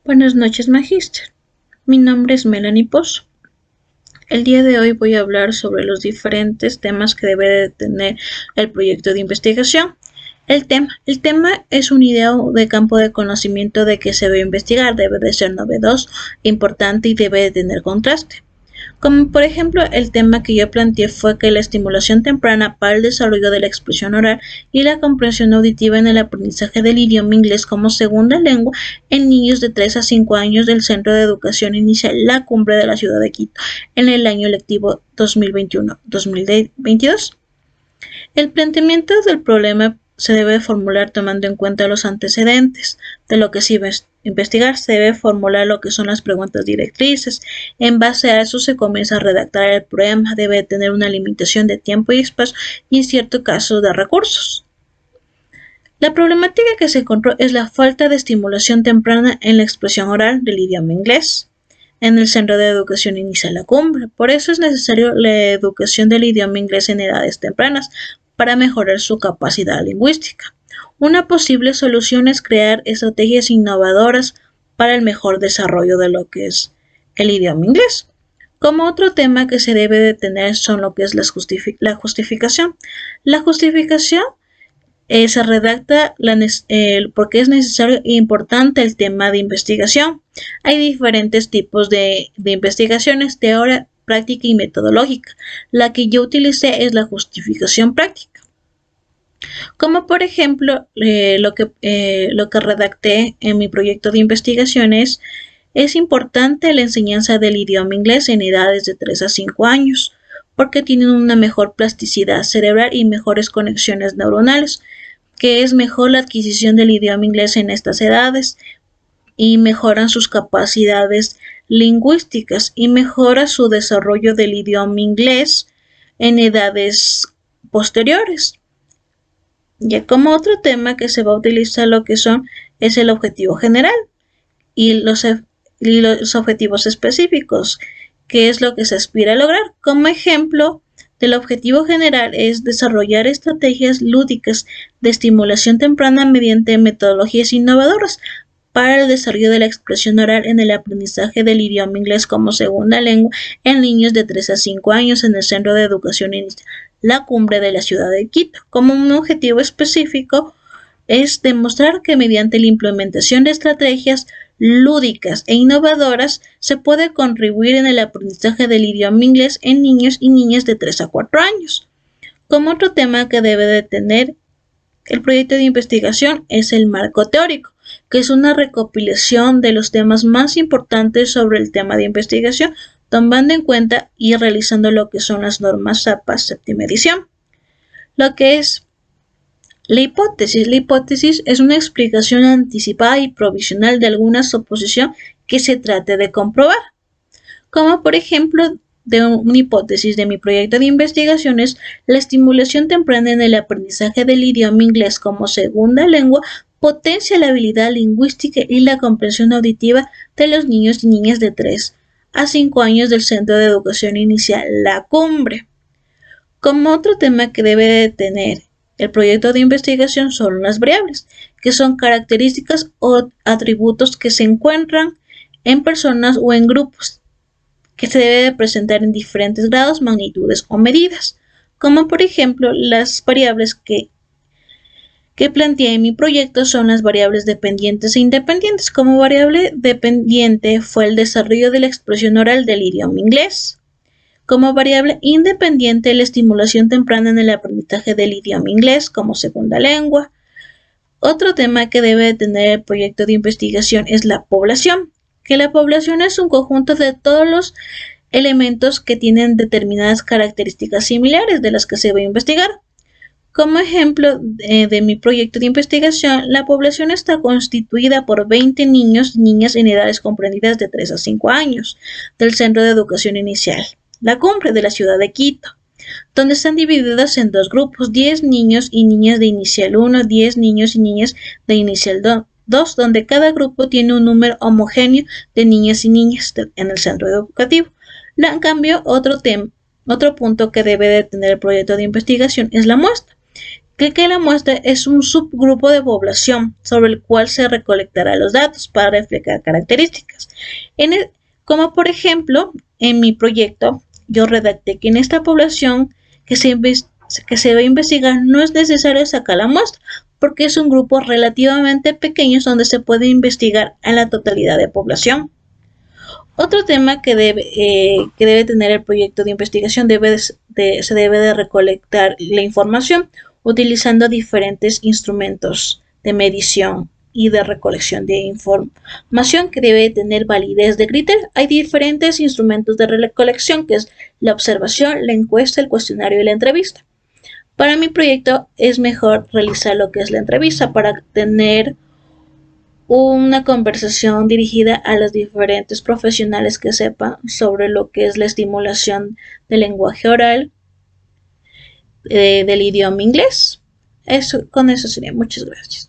Buenas noches, Magíster. Mi nombre es Melanie Pozo. El día de hoy voy a hablar sobre los diferentes temas que debe de tener el proyecto de investigación. El tema es una idea de campo de conocimiento de que se debe investigar, debe de ser novedoso, importante y debe de tener contraste. Como por ejemplo, el tema que yo planteé fue que la estimulación temprana para el desarrollo de la expresión oral y la comprensión auditiva en el aprendizaje del idioma inglés como segunda lengua en niños de 3 a 5 años del Centro de Educación Inicial La Cumbre de la ciudad de Quito en el año lectivo 2021-2022. El planteamiento del problema se debe formular tomando en cuenta los antecedentes de lo que se iba a investigar. Se debe formular lo que son las preguntas directrices. En base a eso se comienza a redactar el problema. Debe tener una limitación de tiempo y espacio y en cierto caso de recursos. La problemática que se encontró es la falta de estimulación temprana en la expresión oral del idioma inglés en el Centro de Educación Inicial La Cumbre. Por eso es necesario la educación del idioma inglés en edades tempranas para mejorar su capacidad lingüística. Una posible solución es crear estrategias innovadoras para el mejor desarrollo de lo que es el idioma inglés. Como otro tema que se debe de tener son lo que es la justificación. La justificación se redacta porque es necesario e importante el tema de investigación. Hay diferentes tipos de investigaciones, teórica, práctica y metodológica. La que yo utilicé es la justificación práctica. Como por ejemplo, lo que redacté en mi proyecto de investigación es importante la enseñanza del idioma inglés en edades de 3 a 5 años, porque tienen una mejor plasticidad cerebral y mejores conexiones neuronales, que es mejor la adquisición del idioma inglés en estas edades y mejoran sus capacidades lingüísticas y mejora su desarrollo del idioma inglés en edades posteriores. Ya como otro tema que se va a utilizar lo que es el objetivo general y los objetivos específicos, que es lo que se aspira a lograr. Como ejemplo del objetivo general es desarrollar estrategias lúdicas de estimulación temprana mediante metodologías innovadoras para el desarrollo de la expresión oral en el aprendizaje del idioma inglés como segunda lengua en niños de 3 a 5 años en el Centro de Educación Inicial La Cumbre de la ciudad de Quito. Como un objetivo específico es demostrar que mediante la implementación de estrategias lúdicas e innovadoras se puede contribuir en el aprendizaje del idioma inglés en niños y niñas de 3 a 4 años. Como otro tema que debe de tener el proyecto de investigación es el marco teórico, que es una recopilación de los temas más importantes sobre el tema de investigación, tomando en cuenta y realizando lo que son las normas APA séptima edición. Lo que es la hipótesis. La hipótesis es una explicación anticipada y provisional de alguna suposición que se trate de comprobar. Como por ejemplo, de una hipótesis de mi proyecto de investigación es la estimulación temprana en el aprendizaje del idioma inglés como segunda lengua potencia la habilidad lingüística y la comprensión auditiva de los niños y niñas de 3 a 5 años del Centro de Educación Inicial La Cumbre. Como otro tema que debe de tener el proyecto de investigación son las variables, que son características o atributos que se encuentran en personas o en grupos, que se debe de presentar en diferentes grados, magnitudes o medidas, como por ejemplo las variables que planteé en mi proyecto son las variables dependientes e independientes. Como variable dependiente fue el desarrollo de la expresión oral del idioma inglés. Como variable independiente, la estimulación temprana en el aprendizaje del idioma inglés como segunda lengua. Otro tema que debe tener el proyecto de investigación es la población, que la población es un conjunto de todos los elementos que tienen determinadas características similares de las que se va a investigar. Como ejemplo de mi proyecto de investigación, la población está constituida por 20 niños y niñas en edades comprendidas de 3 a 5 años del Centro de Educación Inicial La Cumbre de la ciudad de Quito, donde están divididas en dos grupos, 10 niños y niñas de Inicial 1, 10 niños y niñas de Inicial 2, donde cada grupo tiene un número homogéneo de niñas y niñas en el centro educativo. En cambio, otro punto que debe de tener el proyecto de investigación es la muestra, que la muestra es un subgrupo de población sobre el cual se recolectarán los datos para reflejar características. Como por ejemplo, en mi proyecto, yo redacté que en esta población que se va a investigar no es necesario sacar la muestra, porque es un grupo relativamente pequeño donde se puede investigar a la totalidad de población. Otro tema que debe tener el proyecto de investigación se debe de recolectar la información utilizando diferentes instrumentos de medición y de recolección de información que debe tener validez de criterio. Hay diferentes instrumentos de recolección, que es la observación, la encuesta, el cuestionario y la entrevista. Para mi proyecto es mejor realizar lo que es la entrevista para tener una conversación dirigida a los diferentes profesionales que sepan sobre lo que es la estimulación del lenguaje oral del idioma inglés. Con eso sería. Muchas gracias.